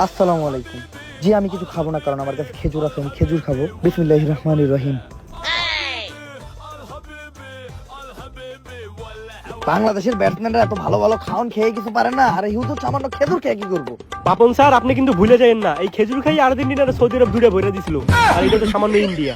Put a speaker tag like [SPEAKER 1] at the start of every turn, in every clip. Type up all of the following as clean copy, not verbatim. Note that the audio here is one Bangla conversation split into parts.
[SPEAKER 1] আসসালামু আলাইকুম। জি আমি কিছু খাবো না, কারণ আমার কাছে খেজুর আছে, আমি খেজুর খাবো। বিসমিল্লাহির রহমানির রহিম। বাংলাদেশের ব্যাটসম্যানরা এত ভালো ভালো খাওয়ান খেয়ে কিছু পারে না, আর হিউজ সামান্য খেজুর খেয়ে কি করবো?
[SPEAKER 2] পাপন স্যার, আপনি কিন্তু ভুলে যাবেন না, এই খেজুর খাই আর্জেন্টিনার সৌদি আরব দূরে ভরে দিছিল, আর এটা তো সামান্য ইন্ডিয়া।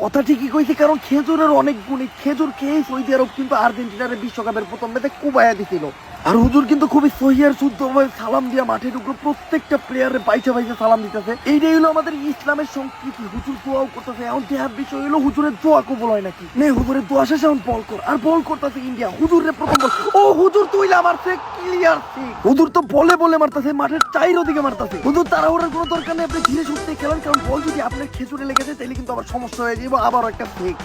[SPEAKER 1] কথা ঠিকই কইছে, কারণ খেজুরের অনেক গুণী। খেজুর খেয়ে সৌদি আরব কিন্তু আর্জেন্টিনার বিশ্বকাপের প্রথম ম্যাচে কুবায়া দিছিল। আর হুজুর কিন্তু খুবই সহি আর শুদ্ধভাবে সালাম দিয়া মাঠে ঢুকলো, প্রত্যেকটা প্লেয়ারের পাইছে পাইছে সালাম দিতেছে। এইটাই হলো আমাদের ইসলামের সংস্কৃতি। হুজুর দোয়াও করতেছে। এখন দেহার বিষয় হলো হুজুরের দোয়া কবুল হয় নাকি। নে হুজুরের দোয়া শেষে এখন বল কর, আর বল করতেছে ইন্ডিয়া। হুজুরের প্রথম বল, ও হুজুর তুইলা মারছে, ক্লিয়ার ঠিক। হুজুর তো বলে বলে মারতেছে, মাঠের চাইর ওদিকে মারতেছে। হুজুর তাড়াহুড়ার কোনো দরকার নেই, আপনি ধীরে সুস্থে খেলেন, কারণ বল যদি আপনার খেজুরে লেগেছে তাহলে কিন্তু আবার সমস্যা হয়ে যাবে, আবার একটা ঠিক।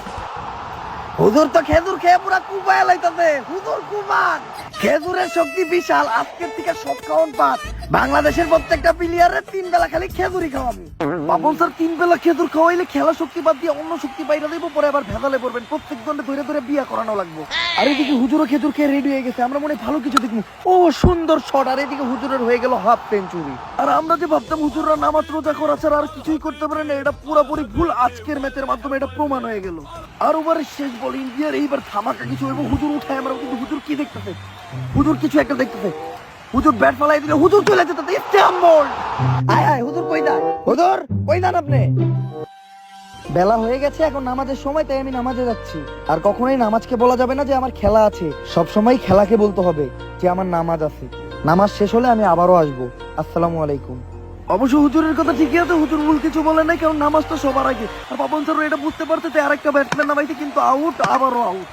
[SPEAKER 1] হুজুর তো খেজুর খেয়ে পুরা কুবায় লাইতাছে। হুজুর কুবান, খেজুরের শক্তি বিশাল। আজকের থেকে সব খাওয়ান পাত। বাংলাদেশের প্রত্যেকটা প্লেয়ারের 3 বেলা খালি খেজুরই খাওয়াবো। বাবন স্যার 3 বেলা খেজুর খাওয়াইলে খেলা শক্তি বাদ দিয়ে অন্য শক্তি পাইরা দেবো, পরে আবার ভেজালে পড়বেন। প্রত্যেক জনে ধরে ধরে বিয়া করানো লাগবে। আর এদিকে হুজুরও খেজুর খেয়ে রেডি হয়ে গেছে, আমরা মনে হয় ভালো কিছু দেখবো। ও সুন্দর শট। আর এদিকে হুজুরের হয়ে গেল হাফ সেঞ্চুরি। আর আমরা যে ভাবতাম হুজুররা নামাজ রোজা করা ছাড়া আর কিছুই করতে পারে না, এটা পুরোপুরি ভুল। আজকের ম্যাচের মাধ্যমে এটা প্রমাণ হয়ে গেল। আর ওভারের শেষ বল ইন্ডিয়ার, এইবার ধামাকা কিছু হইব। হুজুর উঠায় আমরা, কিন্তু হুজুর কি দেখতেছে? হুজুর কিছু একটা দেখতেছে। হুজুর ব্যাট ফালাই দিলে, হুজুর চলে যেতে স্ট্যাম্প বল। আয় আয় হুজুর কই যান? হুজুর কই যান আপনি? বেলা হয়ে গেছে, এখন নামাজের সময়, তাই আমি নামাজে যাচ্ছি। আর কখনোই নামাজকে বলা যাবে না যে আমার খেলা আছে। সব সময় খেলাকে বলতে হবে যে আমার নামাজ আছে। নামাজ শেষ হলে আমি আবারও আসবো। আসসালামু আলাইকুম। অবশ্য হুজুরের কথা ঠিকই আছে, হুজুর ভুল কিছু বলে নাই, কারণ নামাজ তো সবার আগে। আর পাপন স্যার এটা বুঝতে পারতে যে আরেকটা ব্যাটসম্যান নামাইছে, কিন্তু আউট, আবারও আউট।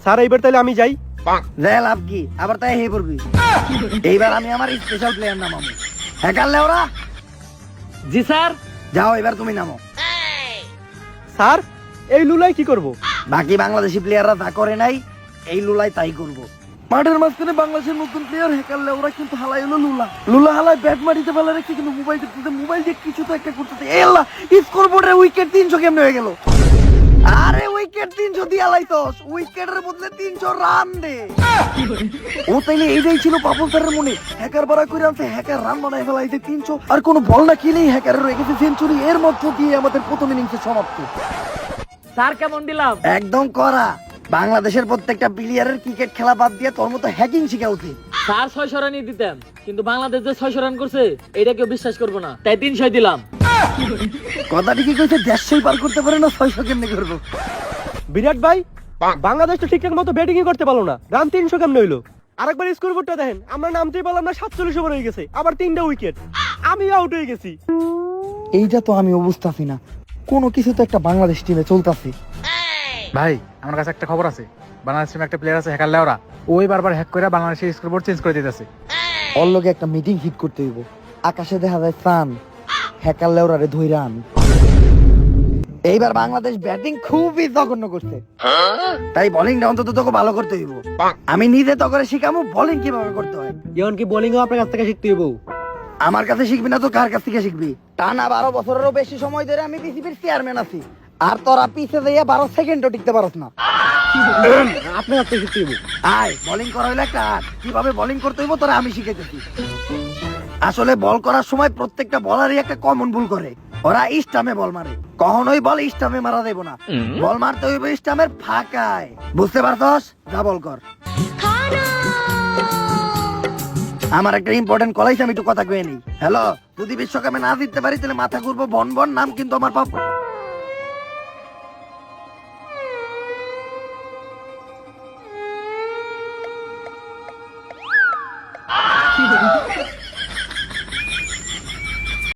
[SPEAKER 2] স্যার এইবার তাহলে আমি যাই।
[SPEAKER 1] লাভ কি, আবার তাই হে পড়বি? এইবার আমি আমার স্পেশাল প্লেয়ার নামাবো। হ্যাঁ কাল ওরা।
[SPEAKER 3] জি স্যার।
[SPEAKER 1] যাও এবার তুমি নামো।
[SPEAKER 2] স্যার এই লুলাই কি করব?
[SPEAKER 1] বাকি বাংলাদেশি প্লেয়াররা যা করে নাই, এই লুলাই তাই করব। মাঠের মাঝখানে বাংলাদেশের নতুন প্লেয়ার হেকারলে ওরা কিন্তু হালাই হলো লুলা। লুলা হালাই ব্যাট মারিতে পারলে রেখে, কিন্তু মোবাইল দেখতেছে, মোবাইল দিয়ে কিছু তো একটা করতেছে। এল্লা স্কোরবোর্ডে উইকেট 300 কেমনে হয়ে গেল? আরে উইকেট 300 দিয়া লাইছস, উইকেটের বদলে 300 রান দে। ও তাইলে এইটাই ছিল পাপন স্যারের মনে। হ্যাকার বাড়া করে আনছে, হ্যাকার রান বানায় ফেলাইছে 300। আর কোনো বল না খেলেই হ্যাকারের রয়ে গেছে সেঞ্চুরি। এর মধ্য দিয়ে আমাদের প্রথম ইনিংসের সমাপ্তি।
[SPEAKER 3] স্যার কেমন দিলাম?
[SPEAKER 1] একদম করা। বাংলাদেশের প্রত্যেকটা প্লেয়ারের ক্রিকেট খেলা বাদ দিয়ে তোর মতো হ্যাকিং শিখা উচিত।
[SPEAKER 3] স্যার 600 রানই দিতাম, কিন্তু বাংলাদেশ যে 600 রান করছে এটা কেউ বিশ্বাস করবো না, তাই 300 দিলাম।
[SPEAKER 1] কথা ঠিকই কইছে, 150 পার করতে পারে না, 600 কেমনে করবো?
[SPEAKER 2] বিরাট ভাই, বাংলাদেশ তো ঠিকঠাক মতো ব্যাটিংই করতে পারলো না, রান 300 কেমন হইলো? আরেকবার স্কোরবোর্ডটা দেখেন, আমরা নামতেই পারলাম না, 47 ওভার হয়ে গেছে, আবার 3টা উইকেট, আমি আউট হয়ে গেছি।
[SPEAKER 1] এইটা তো আমি বুঝতাছি না, কোনো কিছু তো একটা বাংলাদেশ টিমে চলতেছে।
[SPEAKER 4] ভাই আমার কাছে একটা খবর আছে, বাংলাদেশ টিমে একটা প্লেয়ার আছে হ্যাকার লেওরা, ওই বারবার হ্যাক করে বাংলাদেশের স্কোরবোর্ড চেঞ্জ করে দিতেছে।
[SPEAKER 1] ওর লগে একটা মিটিং হিট করতে হইব। আকাশে দেখা যায় সান, হ্যাকার লেওরারে ধইরান। এইবার বাংলাদেশ ব্যাটিং খুবই জঘন্য করছে, তাই বোলিংটা অন্তত তোকে ভালো করতে হইব। আমি নিজে তো করে শিখামু বোলিং কিভাবে করতে হয়।
[SPEAKER 3] যেমন কি বোলিংও আপনার কাছ থেকে শিখতে হইব।
[SPEAKER 1] আমার কাছে শিখবি না তো কার কাছ থেকে শিখবি? টানা 12 বছরেরও বেশি সময় ধরে আমি বিসিবির চেয়ারম্যান আছি, আর তোরা পিছে যাইয়া 12 সেকেন্ডও টিকতে পারস না।
[SPEAKER 3] আপনার কাছ থেকে শিখতে হইব।
[SPEAKER 1] আয় বোলিং করা হইলে একটা আর্ট, কিভাবে বোলিং করতে হইব তোরা আমি শিখাইতেছি। আসলে বল করার সময় প্রত্যেকটা বলারই একটা কমন ভুল করে, ওরা স্টাম্পে বল মারে। কখনোই বল স্টাম্পে মারা দেব না, বল মারতে হইব স্টাম্পের ফাঁকায়। বুঝতে পারছস? যা বল কর। আমার একটা ইম্পর্টেন্ট কল আইছে, আমি একটু কথা কয়ে নিই। হ্যালো, যদি বিশ্বকাপে না জিততে পারি তাহলে মাথা ঘুরবো বন বন, নাম কিন্তু আমার পাপ।